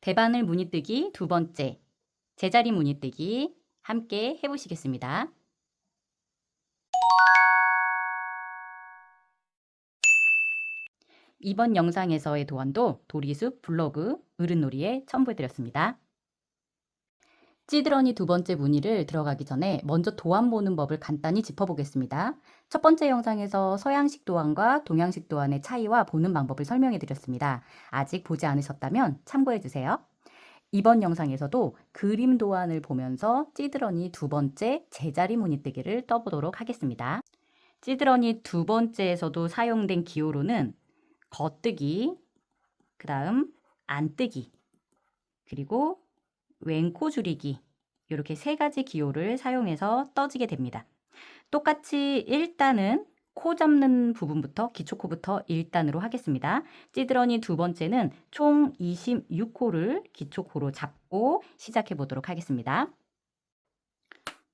대바늘 무늬뜨기 두 번째, 제자리 무늬뜨기 함께 해보시겠습니다. 이번 영상에서의 도안도 도리숲 블로그 어른놀이에 첨부해드렸습니다. 찌드러니 두 번째 무늬를 들어가기 전에 먼저 도안 보는 법을 간단히 짚어보겠습니다. 첫 번째 영상에서 서양식 도안과 동양식 도안의 차이와 보는 방법을 설명해드렸습니다. 아직 보지 않으셨다면 참고해주세요. 이번 영상에서도 그림 도안을 보면서 찌드러니 두 번째 제자리 무늬뜨기를 떠보도록 하겠습니다. 찌드러니 두 번째에서도 사용된 기호로는 겉뜨기, 그 다음 안뜨기, 그리고 왼코 줄이기, 이렇게 세 가지 기호를 사용해서 떠지게 됩니다. 똑같이 1단은 코 잡는 부분부터 기초코부터 1단으로 하겠습니다. 찌드러니 두 번째는 총 26코를 기초코로 잡고 시작해 보도록 하겠습니다.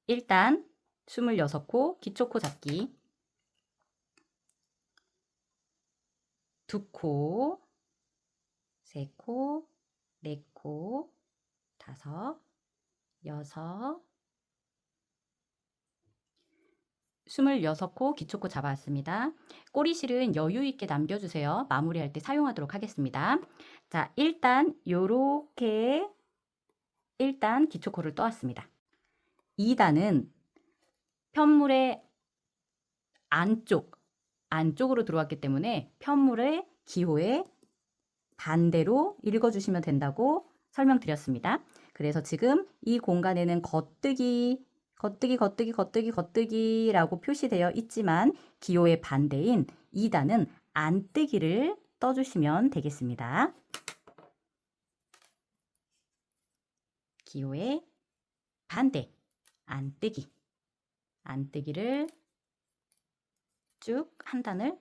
1단 26코 기초코 잡기, 2코, 3코, 4코, 5, 6, 26코 기초코 잡아왔습니다. 꼬리실은 여유있게 남겨주세요. 마무리할 때 사용하도록 하겠습니다. 자, 일단 요렇게 1단 기초코를 떠왔습니다. 2단은 편물의 안쪽으로 들어왔기 때문에 편물의 기호에 반대로 읽어주시면 된다고 설명드렸습니다. 그래서 지금 이 공간에는 겉뜨기라고 표시되어 있지만 기호의 반대인 2단은 안뜨기를 떠주시면 되겠습니다. 기호의 반대, 안뜨기를 쭉 한 단을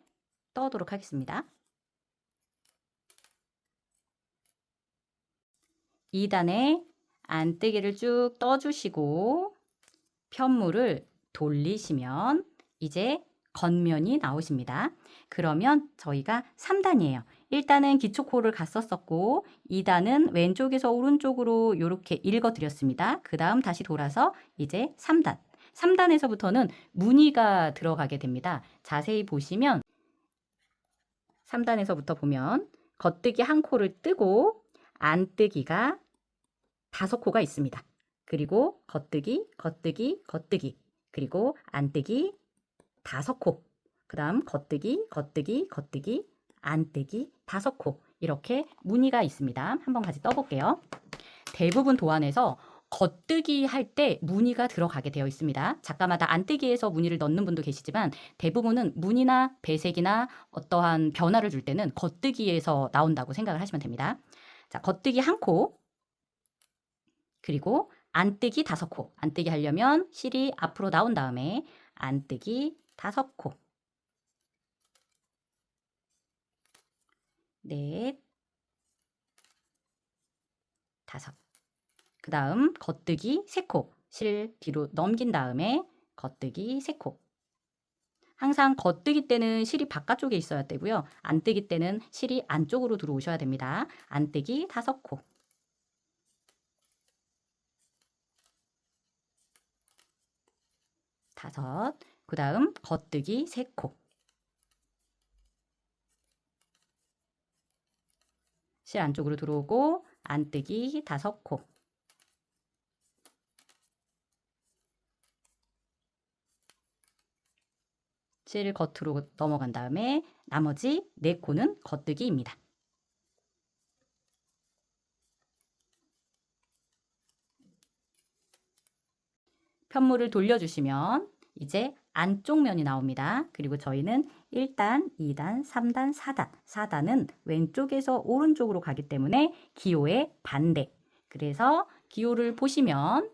떠오도록 하겠습니다. 2단에 안뜨기를 쭉 떠주시고 편물을 돌리시면 이제 겉면이 나오십니다. 그러면 저희가 3단이에요. 1단은 기초코를 갔었었고 2단은 왼쪽에서 오른쪽으로 이렇게 읽어드렸습니다. 그 다음 다시 돌아서 이제 3단. 3단에서부터는 무늬가 들어가게 됩니다. 자세히 보시면 3단에서부터 보면 겉뜨기 한 코를 뜨고 안뜨기가 5코가 있습니다. 그리고 겉뜨기, 그리고 안뜨기 5코, 그 다음 겉뜨기, 안뜨기 5코, 이렇게 무늬가 있습니다. 한번 같이 떠볼게요. 대부분 도안에서 겉뜨기 할 때 무늬가 들어가게 되어 있습니다. 작가마다 안뜨기에서 무늬를 넣는 분도 계시지만 대부분은 무늬나 배색이나 어떠한 변화를 줄 때는 겉뜨기에서 나온다고 생각을 하시면 됩니다. 자, 겉뜨기 한 코, 그리고 안뜨기 5코. 안뜨기 하려면 실이 앞으로 나온 다음에 안뜨기 5코. 넷, 5. 그 다음 겉뜨기 3코. 실 뒤로 넘긴 다음에 겉뜨기 3코. 항상 겉뜨기 때는 실이 바깥쪽에 있어야 되고요. 안뜨기 때는 실이 안쪽으로 들어오셔야 됩니다. 안뜨기 5코. 5. 그 다음 겉뜨기 3코. 실 안쪽으로 들어오고 안뜨기 5코. 실 겉으로 넘어간 다음에 나머지 4코는 겉뜨기입니다. 편물을 돌려주시면 이제 안쪽 면이 나옵니다. 그리고 저희는 1단, 2단, 3단, 4단. 4단은 왼쪽에서 오른쪽으로 가기 때문에 기호의 반대. 그래서 기호를 보시면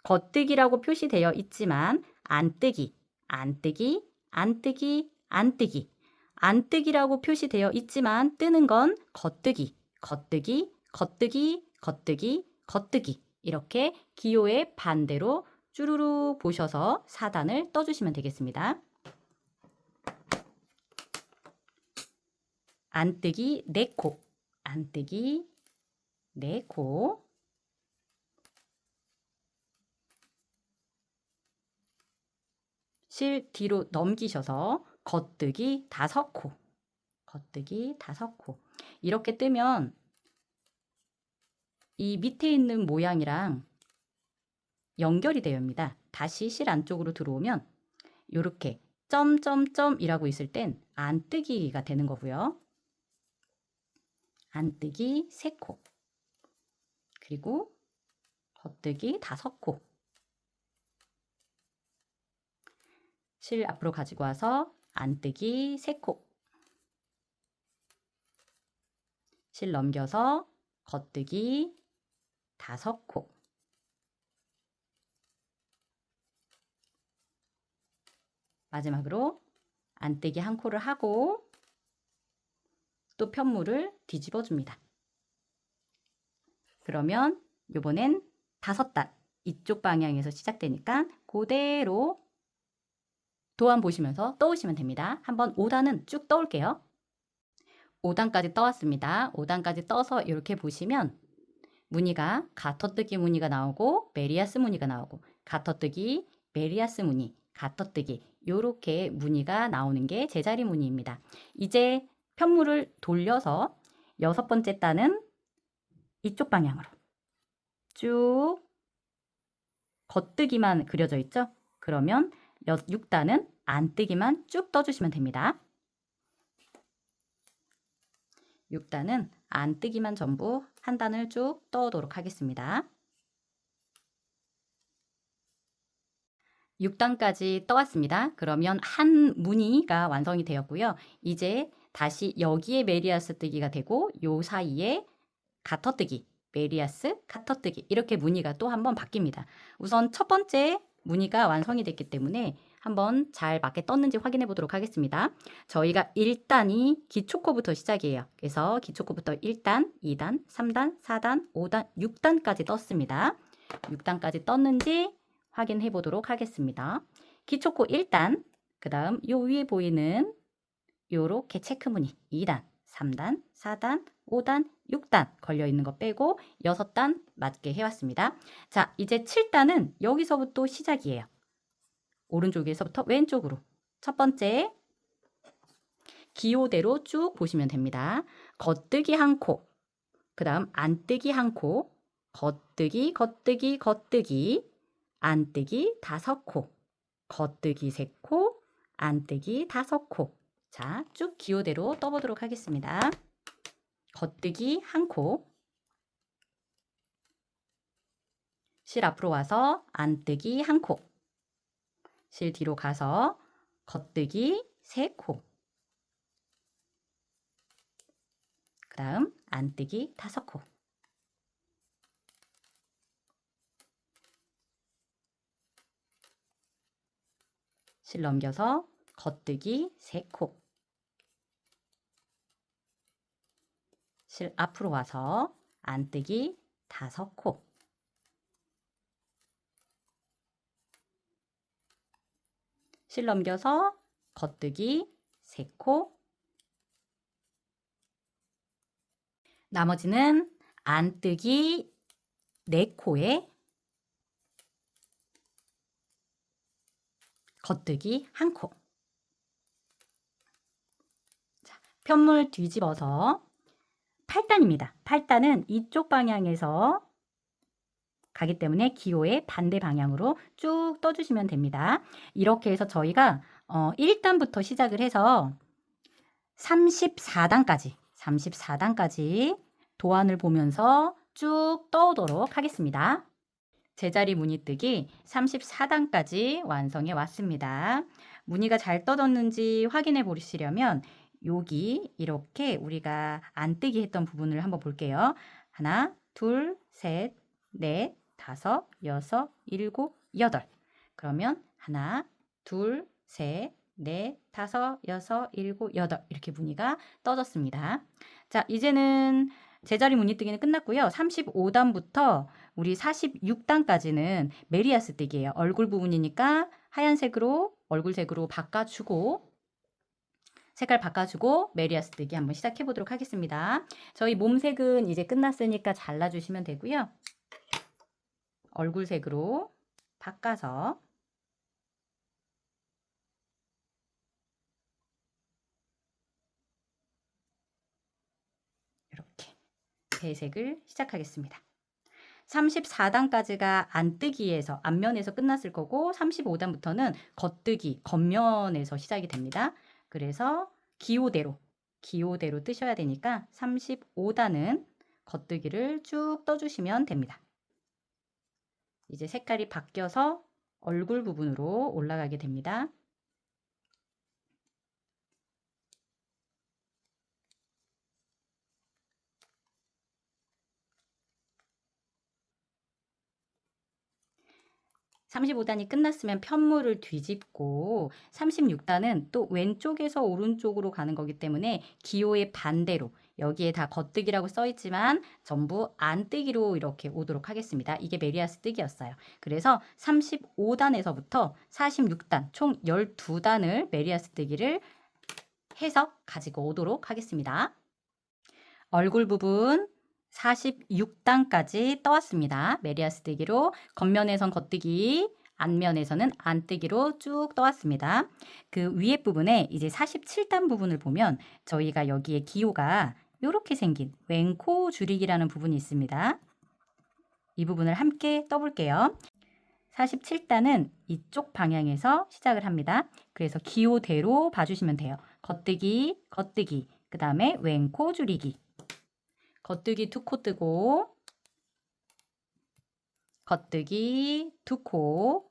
겉뜨기라고 표시되어 있지만 안뜨기, 안뜨기라고 표시되어 있지만 뜨는 건 겉뜨기, 이렇게 기호의 반대로 쭈루루 보셔서 4단을 떠주시면 되겠습니다. 안뜨기 4코, 안뜨기 4코, 실 뒤로 넘기셔서 겉뜨기 5코, 겉뜨기 5코. 이렇게 뜨면 이 밑에 있는 모양이랑 연결이 되어옵니다. 다시 실 안쪽으로 들어오면 이렇게 점점점이라고 있을 땐 안뜨기가 되는 거고요. 안뜨기 3코, 그리고 겉뜨기 5코. 실 앞으로 가지고 와서 안뜨기 3코, 실 넘겨서 겉뜨기 5코, 마지막으로 안뜨기 1코를 하고 또 편물을 뒤집어 줍니다. 그러면 요번엔 5단 이쪽 방향에서 시작되니까 그대로 도안 보시면서 떠오시면 됩니다. 한번 5단은 쭉 떠올게요. 5단까지 떠왔습니다. 5단까지 떠서 이렇게 보시면 무늬가 가터뜨기 무늬가 나오고 메리아스 무늬가 나오고 가터뜨기, 메리아스 무늬, 가터뜨기 이렇게 무늬가 나오는 게 제자리 무늬입니다. 이제 편물을 돌려서 6번째 단은 이쪽 방향으로 쭉 겉뜨기만 그려져 있죠? 그러면 6단은 안뜨기만 쭉 떠주시면 됩니다. 6단은 안뜨기만 전부 한 단을 쭉 떠오도록 하겠습니다. 6단까지 떠왔습니다. 그러면 한 무늬가 완성이 되었고요. 이제 다시 여기에 메리아스 뜨기가 되고 요 사이에 가터뜨기, 메리아스, 가터뜨기 이렇게 무늬가 또 한번 바뀝니다. 우선 첫 번째 무늬가 완성이 됐기 때문에 한번 잘 맞게 떴는지 확인해 보도록 하겠습니다. 저희가 1단이 기초코부터 시작이에요. 그래서 기초코부터 1단, 2단, 3단, 4단, 5단, 6단까지 떴습니다. 6단까지 떴는지 확인해 보도록 하겠습니다. 기초코 1단, 그 다음 요 위에 보이는 요렇게 체크무늬 2단, 3단, 4단, 5단, 6단 걸려있는 거 빼고 6단 맞게 해왔습니다. 자, 이제 7단은 여기서부터 시작이에요. 오른쪽에서부터 왼쪽으로. 첫 번째 기호대로 쭉 보시면 됩니다. 겉뜨기 1코, 그 다음 안뜨기 1코, 겉뜨기, 겉뜨기, 겉뜨기, 안뜨기 5코, 겉뜨기 3코, 안뜨기 5코. 자, 쭉 기호대로 떠보도록 하겠습니다. 겉뜨기 1코, 실 앞으로 와서 안뜨기 1코, 실 뒤로 가서 겉뜨기 3코, 그 다음 안뜨기 5코, 실 넘겨서 겉뜨기 3코, 실 앞으로 와서 안뜨기 5코, 실 넘겨서 겉뜨기 3코, 나머지는 안뜨기 4코에 겉뜨기 1코. 자, 편물 뒤집어서 8단입니다. 8단은 이쪽 방향에서 가기 때문에 기호의 반대 방향으로 쭉 떠주시면 됩니다. 이렇게 해서 저희가 1단부터 시작을 해서 34단까지 도안을 보면서 쭉 떠오도록 하겠습니다. 제자리 무늬뜨기 34단까지 완성해 왔습니다. 무늬가 잘 떠졌는지 확인해 보시려면 여기 이렇게 우리가 안뜨기 했던 부분을 한번 볼게요. 하나, 둘, 셋, 넷, 다섯, 여섯, 일곱, 여덟. 그러면 하나, 둘, 셋, 넷, 다섯, 여섯, 일곱, 여덟 이렇게 무늬가 떠졌습니다. 자, 이제는 제자리 무늬뜨기는 끝났고요. 35단부터 우리 46단까지는 메리아스 뜨기예요. 얼굴 부분이니까 하얀색으로 얼굴색으로 바꿔주고 색깔 바꿔주고 메리아스 뜨기 한번 시작해 보도록 하겠습니다. 저희 몸색은 이제 끝났으니까 잘라주시면 되고요. 얼굴색으로 바꿔서 이렇게 배색을 시작하겠습니다. 34단까지가 안뜨기에서 앞면에서 끝났을 거고 35단부터는 겉뜨기, 겉면에서 시작이 됩니다. 그래서 기호대로 뜨셔야 되니까 35단은 겉뜨기를 쭉 떠주시면 됩니다. 이제 색깔이 바뀌어서 얼굴 부분으로 올라가게 됩니다. (35단이) 끝났으면 편물을 뒤집고 36단은 또 왼쪽에서 오른쪽으로 가는 거기 때문에 기호의 반대로 여기에 다 겉뜨기라고 써 있지만 전부 안뜨기로 이렇게 오도록 하겠습니다. 이게 메리아스 뜨기였어요. 그래서 35단에서부터 46단 총 12단을 메리아스 뜨기를 해서 가지고 오도록 하겠습니다. 얼굴 부분 46단까지 떠왔습니다. 메리아스 뜨기로 겉면에선 겉뜨기, 앞면에서는 안뜨기로 쭉 떠왔습니다. 그 위에 부분에 이제 47단 부분을 보면 저희가 여기에 기호가 이렇게 생긴 왼코 줄이기라는 부분이 있습니다. 이 부분을 함께 떠볼게요. 47단은 이쪽 방향에서 시작을 합니다. 그래서 기호대로 봐주시면 돼요. 겉뜨기, 겉뜨기, 그 다음에 왼코 줄이기. 겉뜨기 2코 뜨고 겉뜨기 2코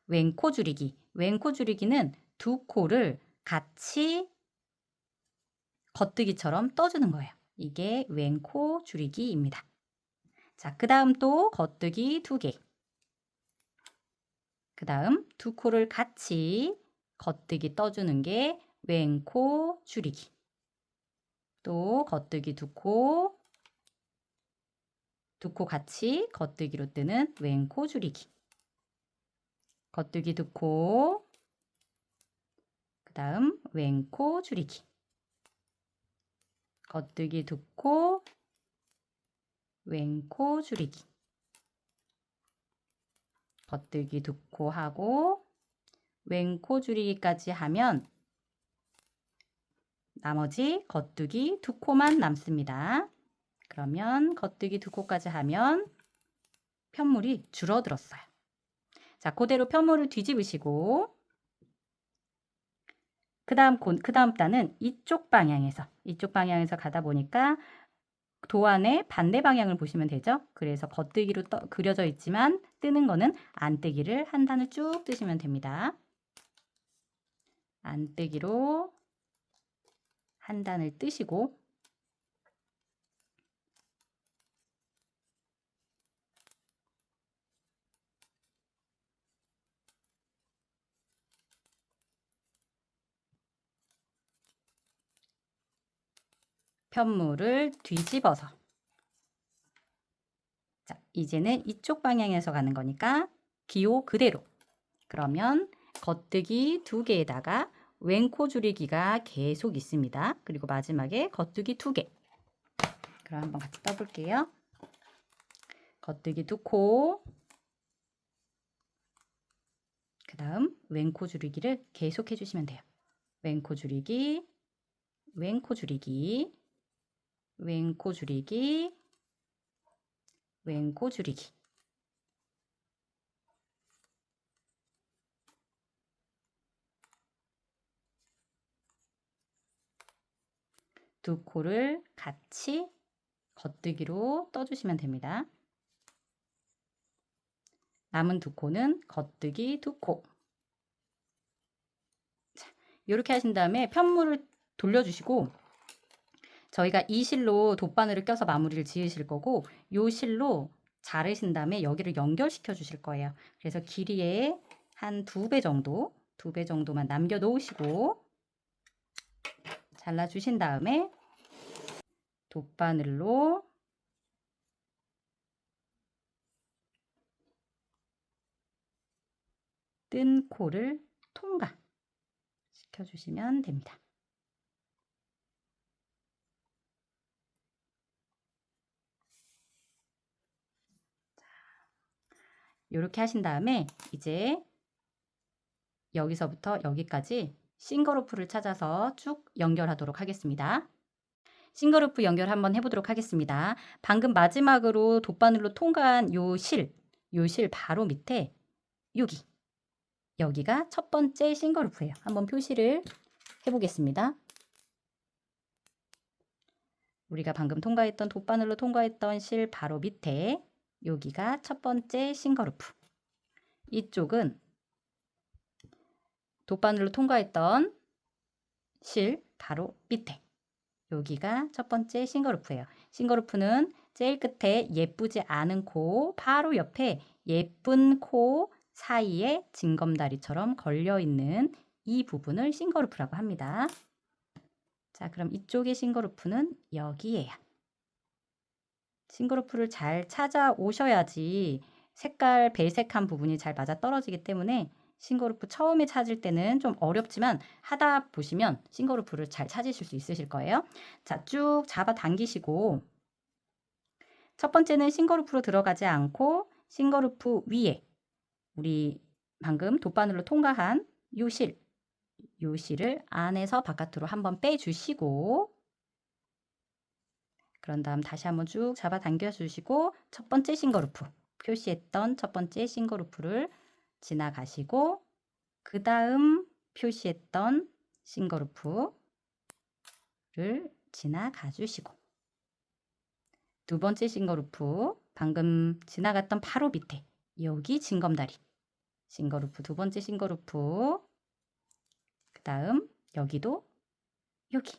왼코 줄이기. 왼코 줄이기는 2코를 같이 겉뜨기처럼 떠주는 거예요. 이게 왼코 줄이기입니다. 자, 그 다음 또 겉뜨기 2개. 그 다음 2코를 같이 겉뜨기 떠주는 게 왼코 줄이기. 또 겉뜨기 2코, 2코 같이 겉뜨기로 뜨는 왼코 줄이기. 겉뜨기 2코, 그 다음 왼코 줄이기. 겉뜨기 2코, 왼코 줄이기. 겉뜨기 2코 하고 왼코 줄이기까지 하면 나머지 겉뜨기 2코만 남습니다. 그러면 겉뜨기 2코까지 하면 편물이 줄어들었어요. 자, 그대로 편물을 뒤집으시고 그 다음 단은 이쪽 방향에서 가다 보니까 도안의 반대 방향을 보시면 되죠. 그래서 겉뜨기로 그려져 있지만 뜨는 거는 안뜨기를 한 단을 쭉 뜨시면 됩니다. 안뜨기로 한 단을 뜨시고 편물을 뒤집어서 자, 이제는 이쪽 방향에서 가는 거니까 기호 그대로 그러면 겉뜨기 2개에다가 왼코 줄이기가 계속 있습니다. 그리고 마지막에 겉뜨기 2개. 그럼 한번 같이 떠볼게요. 겉뜨기 2코, 그 다음 왼코 줄이기를 계속 해주시면 돼요. 왼코 줄이기, 왼코 줄이기, 왼코 줄이기, 왼코 줄이기. 두 코를 같이 겉뜨기로 떠주시면 됩니다. 남은 2코는 겉뜨기 2코. 자, 이렇게 하신 다음에 편물을 돌려주시고 저희가 이 실로 돗바늘을 껴서 마무리를 지으실 거고 이 실로 자르신 다음에 여기를 연결시켜 주실 거예요. 그래서 길이에 한 2배 정도, 2배 정도만 남겨 놓으시고 잘라 주신 다음에 돗바늘로 뜬 코를 통과 시켜주시면 됩니다. 이렇게 하신 다음에 이제 여기서부터 여기까지 싱글루프를 찾아서 쭉 연결하도록 하겠습니다. 싱글루프 연결 한번 해보도록 하겠습니다. 방금 마지막으로 돗바늘로 통과한 요 실 바로 밑에 여기가 첫 번째 싱글루프예요. 한번 표시를 해보겠습니다. 우리가 방금 통과했던 돗바늘로 통과했던 실 바로 밑에 여기가 첫 번째 싱글루프. 이쪽은 돗바늘로 통과했던 실 바로 밑에 여기가 첫 번째 싱글루프예요. 싱글루프는 제일 끝에 예쁘지 않은 코 바로 옆에 예쁜 코 사이에 징검다리처럼 걸려있는 이 부분을 싱글루프라고 합니다. 자, 그럼 이쪽의 싱글루프는 여기예요. 싱글루프를 잘 찾아오셔야지 색깔 배색한 부분이 잘 맞아 떨어지기 때문에 싱글루프 처음에 찾을 때는 좀 어렵지만 하다 보시면 싱글루프를 잘 찾으실 수 있으실 거예요. 자, 쭉 잡아 당기시고 첫 번째는 싱글루프로 들어가지 않고 싱글루프 위에 우리 방금 돗바늘로 통과한 요 실을 안에서 바깥으로 한번 빼주시고 그런 다음 다시 한번 쭉 잡아 당겨주시고 첫 번째 싱글루프 표시했던 첫 번째 싱글루프를 지나가시고 그 다음 표시했던 싱글루프를 지나가 주시고 두 번째 싱글루프 방금 지나갔던 바로 밑에 여기 징검다리 싱글루프 두 번째 싱글루프 그 다음 여기도 여기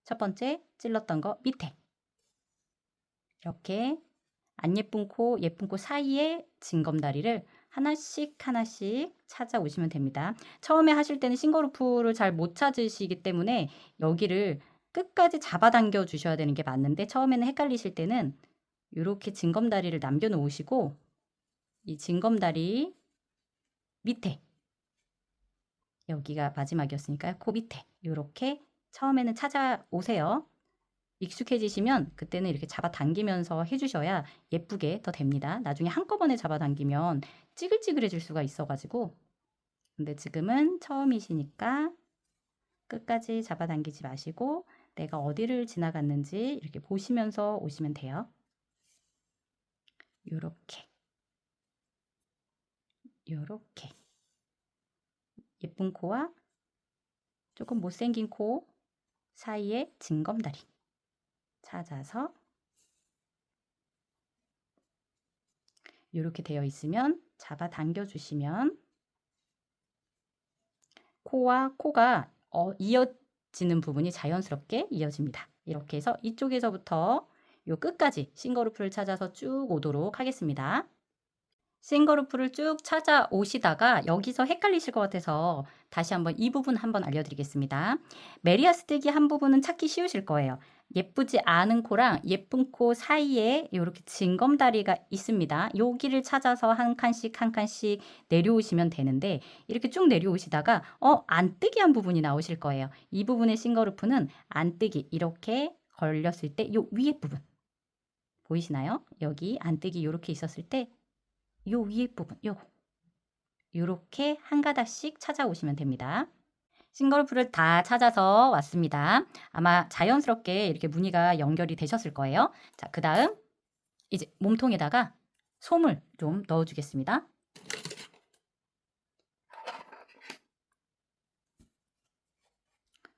첫 번째 찔렀던 거 밑에 이렇게 안 예쁜 코 예쁜 코 사이에 징검다리를 하나씩 찾아오시면 됩니다. 처음에 하실 때는 싱글루프를 잘 못 찾으시기 때문에 여기를 끝까지 잡아당겨 주셔야 되는 게 맞는데 처음에는 헷갈리실 때는 이렇게 징검다리를 남겨 놓으시고 이 징검다리 밑에 여기가 마지막이었으니까요. 그 밑에 이렇게 처음에는 찾아오세요. 익숙해지시면 그때는 이렇게 잡아당기면서 해주셔야 예쁘게 더 됩니다. 나중에 한꺼번에 잡아당기면 찌글찌글해질 수가 있어가지고 근데 지금은 처음이시니까 끝까지 잡아당기지 마시고 내가 어디를 지나갔는지 이렇게 보시면서 오시면 돼요. 요렇게 예쁜 코와 조금 못생긴 코 사이에 징검다리 찾아서 이렇게 되어 있으면 잡아당겨 주시면 코와 코가 이어지는 부분이 자연스럽게 이어집니다. 이렇게 해서 이쪽에서부터 요 끝까지 싱글루프를 찾아서 쭉 오도록 하겠습니다. 싱글루프를 쭉 찾아오시다가 여기서 헷갈리실 것 같아서 다시 한번 이 부분 한번 알려드리겠습니다. 메리아스뜨기 한 부분은 찾기 쉬우실 거예요. 예쁘지 않은 코랑 예쁜 코 사이에 이렇게 징검다리가 있습니다. 여기를 찾아서 한 칸씩 내려오시면 되는데 이렇게 쭉 내려오시다가 안뜨기 한 부분이 나오실 거예요. 이 부분의 싱글루프는 안뜨기 이렇게 걸렸을 때 요 위에 부분 보이시나요? 여기 안뜨기 이렇게 있었을 때 요 위에 부분 요렇게 한 가닥씩 찾아오시면 됩니다. 싱글루프를 다 찾아서 왔습니다. 아마 자연스럽게 이렇게 무늬가 연결이 되셨을 거예요. 자, 그 다음 이제 몸통에다가 솜을 좀 넣어주겠습니다.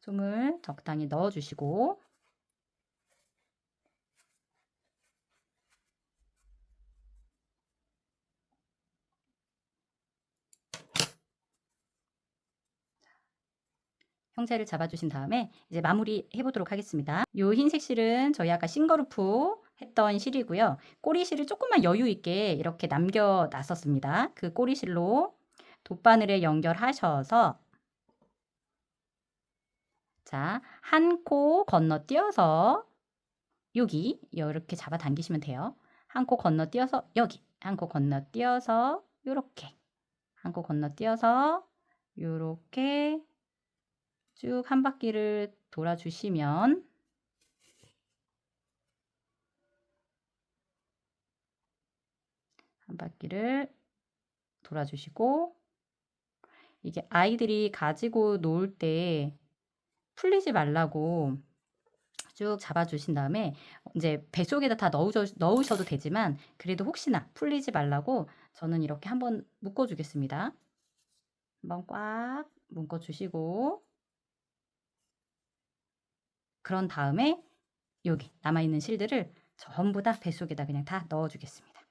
솜을 적당히 넣어주시고 형태를 잡아주신 다음에 이제 마무리 해보도록 하겠습니다. 요 흰색 실은 저희 아까 싱글루프 했던 실이고요. 꼬리실을 조금만 여유 있게 이렇게 남겨놨었습니다. 그 꼬리실로 돗바늘에 연결하셔서 자, 한 코 건너뛰어서 여기 이렇게 잡아당기시면 돼요. 한 코 건너뛰어서 여기, 한 코 건너뛰어서 요렇게, 한 코 건너뛰어서 요렇게 쭉 한 바퀴를 돌아주시면 한 바퀴를 돌아주시고, 이게 아이들이 가지고 놀 때 풀리지 말라고 쭉 잡아주신 다음에 이제 뱃속에다 다 넣으셔도 되지만 그래도 혹시나 풀리지 말라고 저는 이렇게 한번 묶어주겠습니다. 한번 꽉 묶어주시고, 그런 다음에 여기 남아있는 실들을 전부 다 뱃속에다 그냥 다 넣어주겠습니다.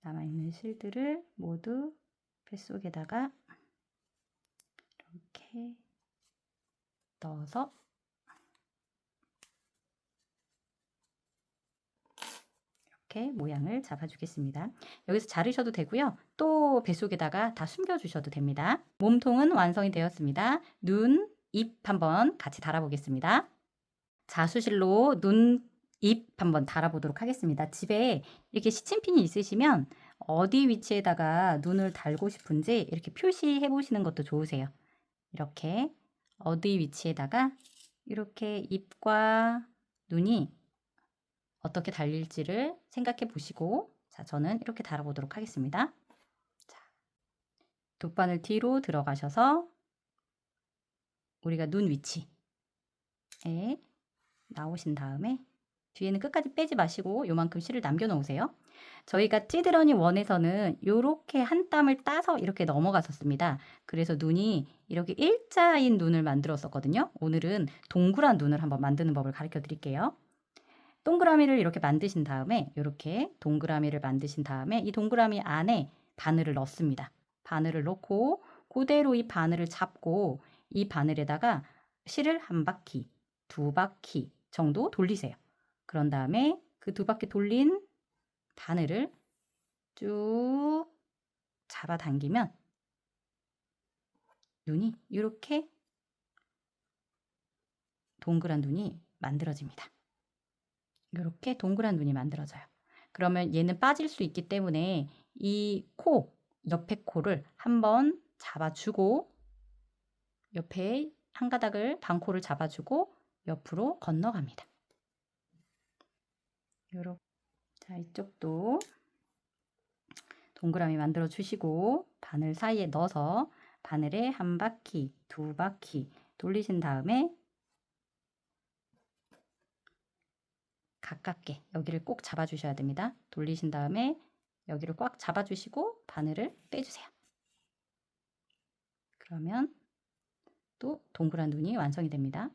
남아있는 실들을 모두 뱃속에다가 이렇게 넣어서 이렇게 모양을 잡아주겠습니다. 여기서 자르셔도 되고요. 또 뱃속에다가 다 숨겨주셔도 됩니다. 몸통은 완성이 되었습니다. 눈, 입 한번 같이 달아보겠습니다. 자수실로 눈, 입 한번 달아보도록 하겠습니다. 집에 이렇게 시침핀이 있으시면 어디 위치에다가 눈을 달고 싶은지 이렇게 표시해 보시는 것도 좋으세요. 이렇게 어디 위치에다가 이렇게 입과 눈이 어떻게 달릴지를 생각해 보시고, 자, 저는 이렇게 달아보도록 하겠습니다. 자, 두 바늘 뒤로 들어가셔서 우리가 눈 위치에 나오신 다음에 뒤에는 끝까지 빼지 마시고 요만큼 실을 남겨 놓으세요. 저희가 찌드러니 원에서는 이렇게 한 땀을 따서 이렇게 넘어갔었습니다. 그래서 눈이 이렇게 일자인 눈을 만들었었거든요. 오늘은 동그란 눈을 한번 만드는 법을 가르쳐 드릴게요. 동그라미를 이렇게 만드신 다음에 이렇게 동그라미를 만드신 다음에 이 동그라미 안에 바늘을 넣습니다. 바늘을 넣고 그대로 이 바늘을 잡고 이 바늘에다가 실을 한 바퀴, 두 바퀴 정도 돌리세요. 그런 다음에 그 두 바퀴 돌린 바늘을 쭉 잡아당기면 눈이 이렇게 동그란 눈이 만들어집니다. 이렇게 동그란 눈이 만들어져요. 그러면 얘는 빠질 수 있기 때문에 이 코, 옆에 코를 한번 잡아주고 옆에 한 가닥을 반코를 잡아주고 옆으로 건너갑니다. 요렇게. 자, 이쪽도 동그라미 만들어 주시고 바늘 사이에 넣어서 바늘에 한 바퀴, 두 바퀴 돌리신 다음에 가깝게 여기를 꼭 잡아주셔야 됩니다. 돌리신 다음에 여기를 꽉 잡아주시고 바늘을 빼주세요. 그러면 또 동그란 눈이 완성이 됩니다.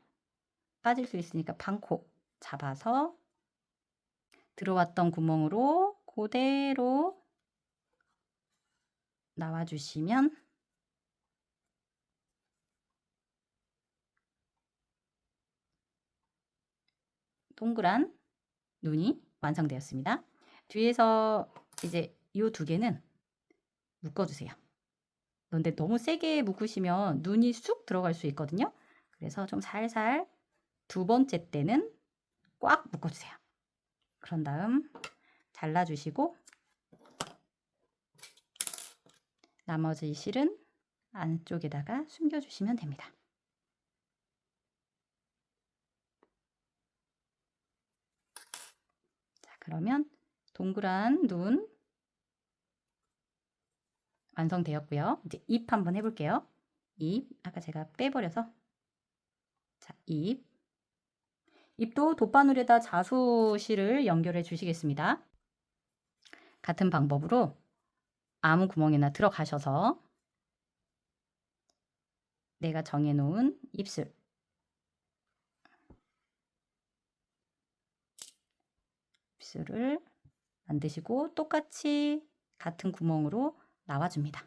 빠질 수 있으니까 반코 잡아서 들어왔던 구멍으로 그대로 나와주시면 동그란 눈이 완성되었습니다. 뒤에서 이제 이 두 개는 묶어주세요. 그런데 너무 세게 묶으시면 눈이 쑥 들어갈 수 있거든요. 그래서 좀 살살 두 번째 때는 꽉 묶어주세요. 그런 다음 잘라주시고 나머지 실은 안쪽에다가 숨겨주시면 됩니다. 자, 그러면 동그란 눈 완성되었고요. 이제 입 한번 해볼게요. 입, 아까 제가 빼버려서. 자, 입도 돗바늘에다 자수실을 연결해 주시겠습니다. 같은 방법으로 아무 구멍이나 들어가셔서 내가 정해놓은 입술을 만드시고 똑같이 같은 구멍으로 나와줍니다.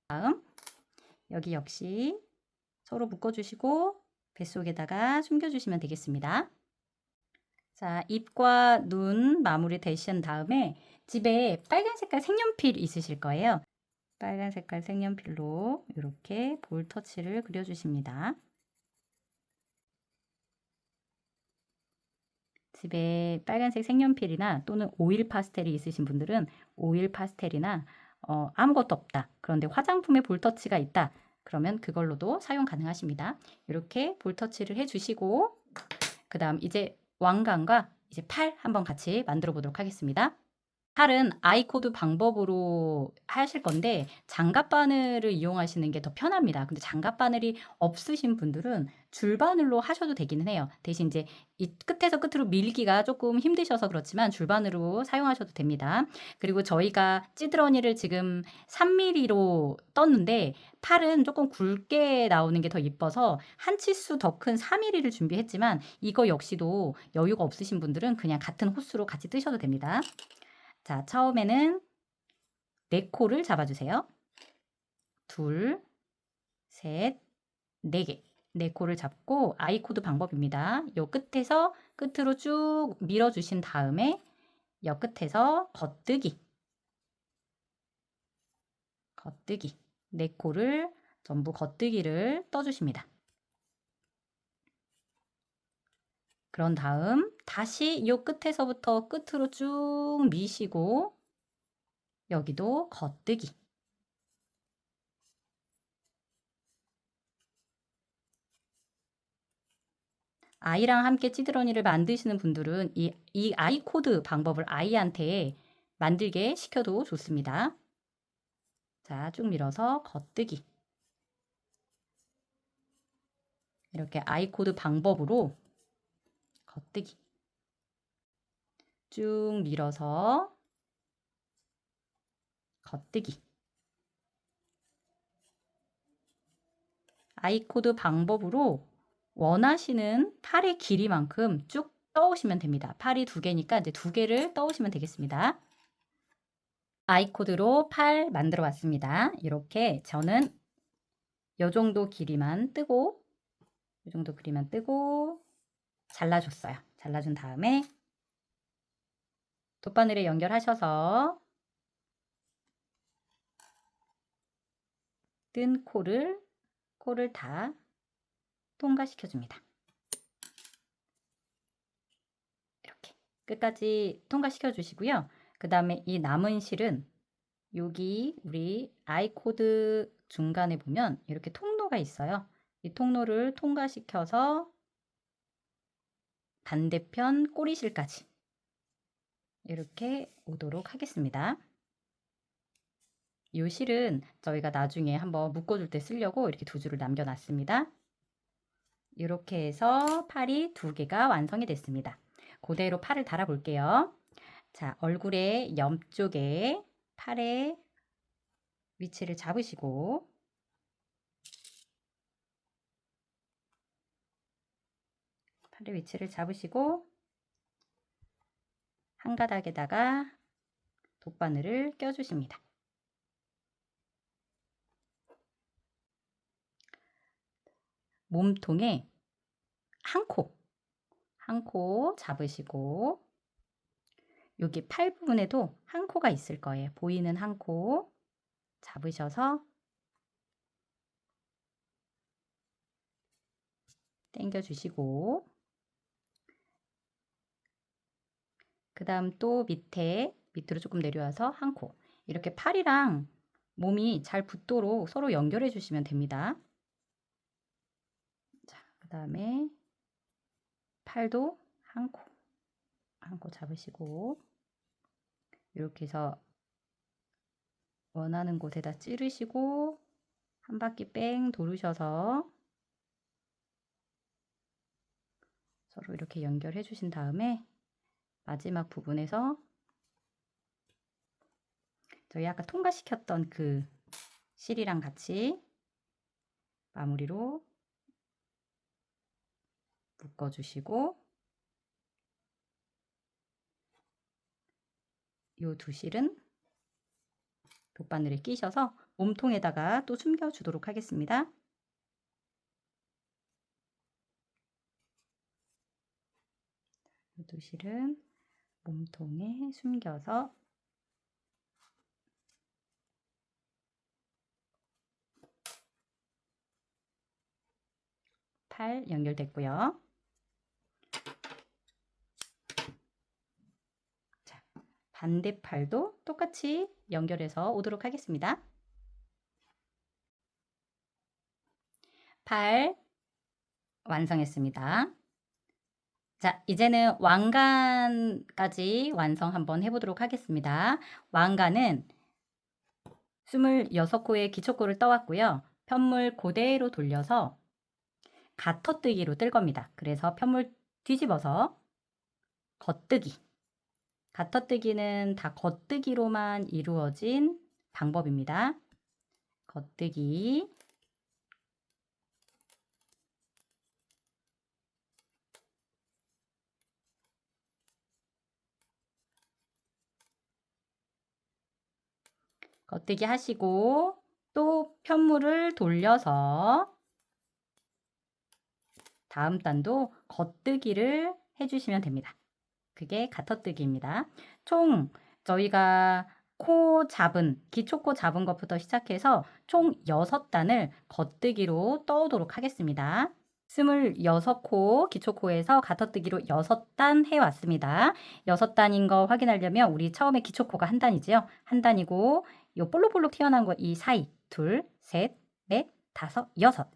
다음 여기 역시 서로 묶어주시고 뱃속에다가 숨겨주시면 되겠습니다. 자, 입과 눈 마무리 되신 다음에 집에 빨간 색깔 색연필 있으실 거예요. 빨간 색깔 색연필로 이렇게 볼터치를 그려주십니다. 집에 빨간색 색연필이나 또는 오일 파스텔이 있으신 분들은 오일 파스텔이나 아무것도 없다. 그런데 화장품에 볼터치가 있다. 그러면 그걸로도 사용 가능하십니다. 이렇게 볼터치를 해주시고 그 다음 이제 왕관과 이제 팔 한번 같이 만들어 보도록 하겠습니다. 팔은 아이코드 방법으로 하실 건데 장갑 바늘을 이용하시는 게 더 편합니다. 근데 장갑 바늘이 없으신 분들은 줄 바늘로 하셔도 되기는 해요. 대신 이제 이 끝에서 끝으로 밀기가 조금 힘드셔서 그렇지만 줄 바늘로 사용하셔도 됩니다. 그리고 저희가 찌드러니를 지금 3mm로 떴는데 팔은 조금 굵게 나오는 게 더 이뻐서 한 치수 더 큰 4mm를 준비했지만 이거 역시도 여유가 없으신 분들은 그냥 같은 호수로 같이 뜨셔도 됩니다. 자, 처음에는 4코를 잡아주세요. 2, 셋, 4개. 4코를 잡고 아이코드 방법입니다. 요 끝에서 끝으로 쭉 밀어주신 다음에 요 끝에서 겉뜨기. 겉뜨기. 4코를 전부 겉뜨기를 떠주십니다. 그런 다음 다시 요 끝에서부터 끝으로 쭉 미시고 여기도 겉뜨기. 아이랑 함께 찌드러니를 만드시는 분들은 이 아이코드 방법을 아이한테 만들게 시켜도 좋습니다. 자, 쭉 밀어서 겉뜨기. 이렇게 아이코드 방법으로 겉뜨기. 쭉 밀어서 겉뜨기. 아이코드 방법으로 원하시는 팔의 길이만큼 쭉 떠오시면 됩니다. 팔이 2개니까 이제 2개를 떠오시면 되겠습니다. 아이코드로 팔 만들어 왔습니다. 이렇게 저는 요 정도 길이만 뜨고 이 정도 길이만 뜨고 잘라줬어요. 잘라준 다음에 돗바늘에 연결하셔서 뜬 코를 다 통과시켜줍니다. 이렇게 끝까지 통과시켜 주시고요. 그 다음에 이 남은 실은 여기 우리 아이코드 중간에 보면 이렇게 통로가 있어요. 이 통로를 통과시켜서 반대편 꼬리실까지 이렇게 오도록 하겠습니다. 이 실은 저희가 나중에 한번 묶어줄 때 쓰려고 이렇게 2줄을 남겨놨습니다. 이렇게 해서 팔이 2개가 완성이 됐습니다. 그대로 팔을 달아볼게요. 자, 얼굴의 옆쪽에 팔의 위치를 잡으시고 팔의 위치를 잡으시고 한 가닥에다가 돗바늘을 껴주십니다. 몸통에 한 코 잡으시고 여기 팔 부분에도 한 코가 있을 거예요. 보이는 한 코 잡으셔서 당겨 주시고 그 다음 또 밑으로 조금 내려와서 한 코. 이렇게 팔이랑 몸이 잘 붙도록 서로 연결해 주시면 됩니다. 자, 그 다음에 팔도 한 코 잡으시고 이렇게 해서 원하는 곳에다 찌르시고 한 바퀴 뺑 도르셔서 서로 이렇게 연결해 주신 다음에 마지막 부분에서 저희 아까 통과시켰던 그 실이랑 같이 마무리로 묶어주시고 이 2실은 돗바늘에 끼셔서 몸통에다가 또 숨겨주도록 하겠습니다. 이 2실은 몸통에 숨겨서 팔 연결됐고요. 자, 반대팔도 똑같이 연결해서 오도록 하겠습니다. 팔 완성했습니다. 자, 이제는 왕관까지 완성 한번 해보도록 하겠습니다. 왕관은 26코의 기초코를 떠왔고요. 편물 그대로 돌려서 가터뜨기로 뜰 겁니다. 그래서 편물 뒤집어서 겉뜨기. 가터뜨기는 다 겉뜨기로만 이루어진 방법입니다. 겉뜨기. 겉뜨기 하시고 또 편물을 돌려서 다음 단도 겉뜨기를 해주시면 됩니다. 그게 가터뜨기입니다. 총 저희가 코 잡은, 기초코 잡은 것부터 시작해서 총 6단을 겉뜨기로 떠오도록 하겠습니다. 26코 기초코에서 가터뜨기로 6단 해왔습니다. 6단인 거 확인하려면 우리 처음에 기초코가 한 단이지요. 한 단이고 요 볼록볼록 튀어나온 거 이 사이 둘, 셋, 넷, 다섯, 여섯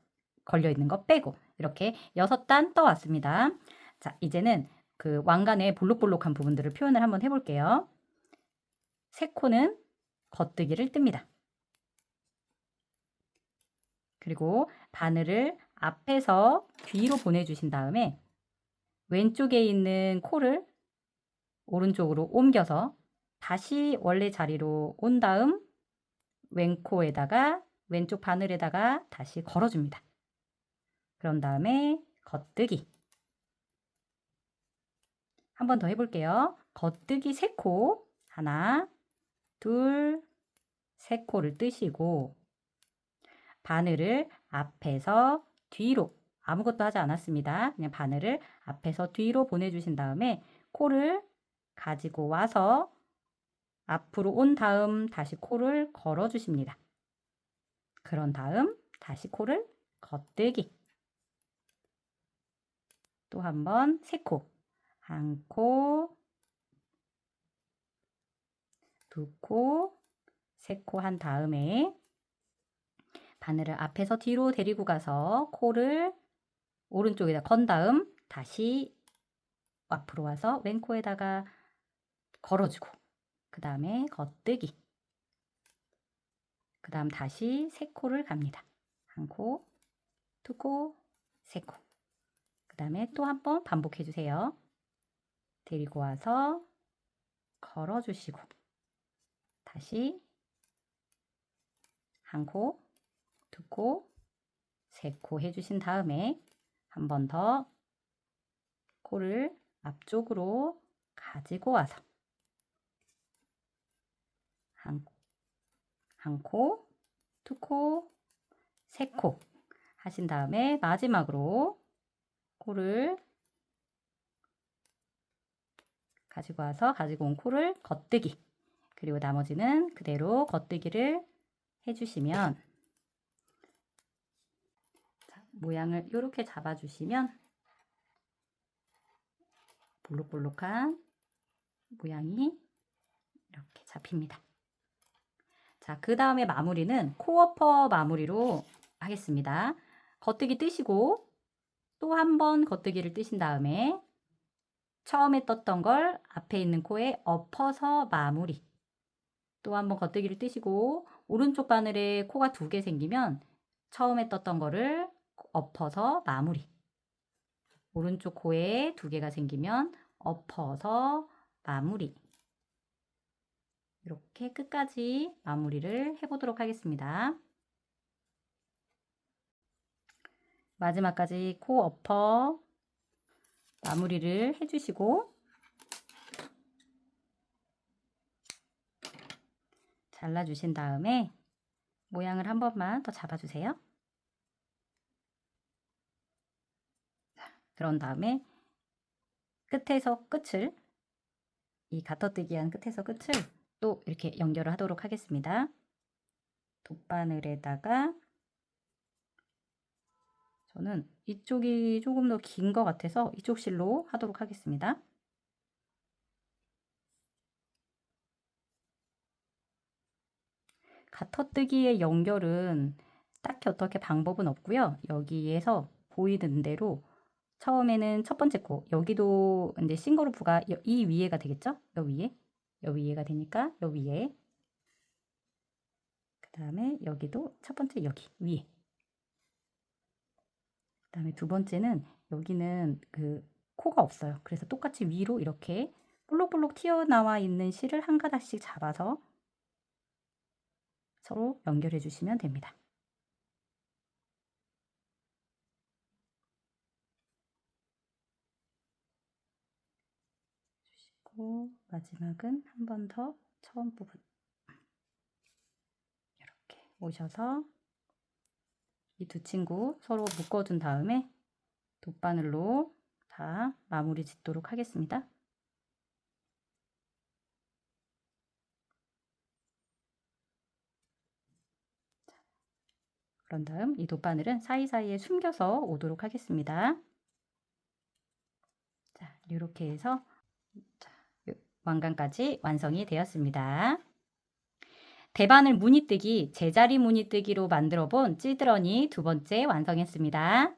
걸려있는 거 빼고 이렇게 6단 떠왔습니다. 자, 이제는 그 왕관의 볼록볼록한 부분들을 표현을 한번 해볼게요. 세 코는 겉뜨기를 뜹니다. 그리고 바늘을 앞에서 뒤로 보내주신 다음에 왼쪽에 있는 코를 오른쪽으로 옮겨서 다시 원래 자리로 온 다음 왼코에다가 왼쪽 바늘에다가 다시 걸어줍니다. 그런 다음에 겉뜨기. 한 번 더 해볼게요. 겉뜨기 3코, 하나, 둘, 3코를 뜨시고 바늘을 앞에서 뒤로 아무것도 하지 않았습니다. 그냥 바늘을 앞에서 뒤로 보내주신 다음에 코를 가지고 와서 앞으로 온 다음 다시 코를 걸어 주십니다. 그런 다음 다시 코를 겉뜨기. 또 한 번 3코. 한 코, 2코, 3코 한 다음에 바늘을 앞에서 뒤로 데리고 가서 코를 오른쪽에다 건 다음 다시 앞으로 와서 왼코에다가 걸어주고 그 다음에 겉뜨기. 그 다음 다시 3코를 갑니다. 한 코, 2코, 3코. 그 다음에 또 한 번 반복해 주세요. 데리고 와서 걸어주시고 다시 한 코, 2코, 3코 해주신 다음에 한 번 더 코를 앞쪽으로 가지고 와서 한 코, 2코, 3코 하신 다음에 마지막으로 코를 가지고 와서 가지고 온 코를 겉뜨기. 그리고 나머지는 그대로 겉뜨기를 해주시면 자, 모양을 이렇게 잡아주시면 볼록볼록한 모양이 이렇게 잡힙니다. 자, 그 다음에 마무리는 코어퍼 마무리로 하겠습니다. 겉뜨기 뜨시고 또 한 번 겉뜨기를 뜨신 다음에 처음에 떴던 걸 앞에 있는 코에 엎어서 마무리. 또 한 번 겉뜨기를 뜨시고 오른쪽 바늘에 코가 2개 생기면 처음에 떴던 거를 엎어서 마무리. 오른쪽 코에 2개가 생기면 엎어서 마무리. 이렇게 끝까지 마무리를 해보도록 하겠습니다. 마지막까지 코 엎어 마무리를 해주시고 잘라주신 다음에 모양을 한 번만 더 잡아주세요. 그런 다음에 끝에서 끝을 이 가터뜨기 한 끝에서 끝을 또 이렇게 연결을 하도록 하겠습니다. 돗바늘에다가 저는 이쪽이 조금 더 긴 것 같아서 이쪽 실로 하도록 하겠습니다. 가터뜨기의 연결은 딱히 어떻게 방법은 없고요. 여기에서 보이는 대로 처음에는 첫 번째 코 여기도 이제 싱거루프가 이 위에가 되겠죠? 요 위에가 되니까 요 위에 그 다음에 여기도 첫 번째 여기 위에 그 다음에 두 번째는 여기는 그 코가 없어요. 그래서 똑같이 위로 이렇게 볼록볼록 튀어나와 있는 실을 한 가닥씩 잡아서 서로 연결해 주시면 됩니다. 주시고 마지막은 한 번 더 처음 부분 이렇게 오셔서 이 두 친구 서로 묶어준 다음에 돗바늘로 다 마무리 짓도록 하겠습니다. 그런 다음 이 돗바늘은 사이사이에 숨겨서 오도록 하겠습니다. 자, 이렇게 해서 왕관까지 완성이 되었습니다. 대바늘 무늬뜨기, 제자리 무늬뜨기로 만들어 본 찌드러니 두 번째 완성했습니다.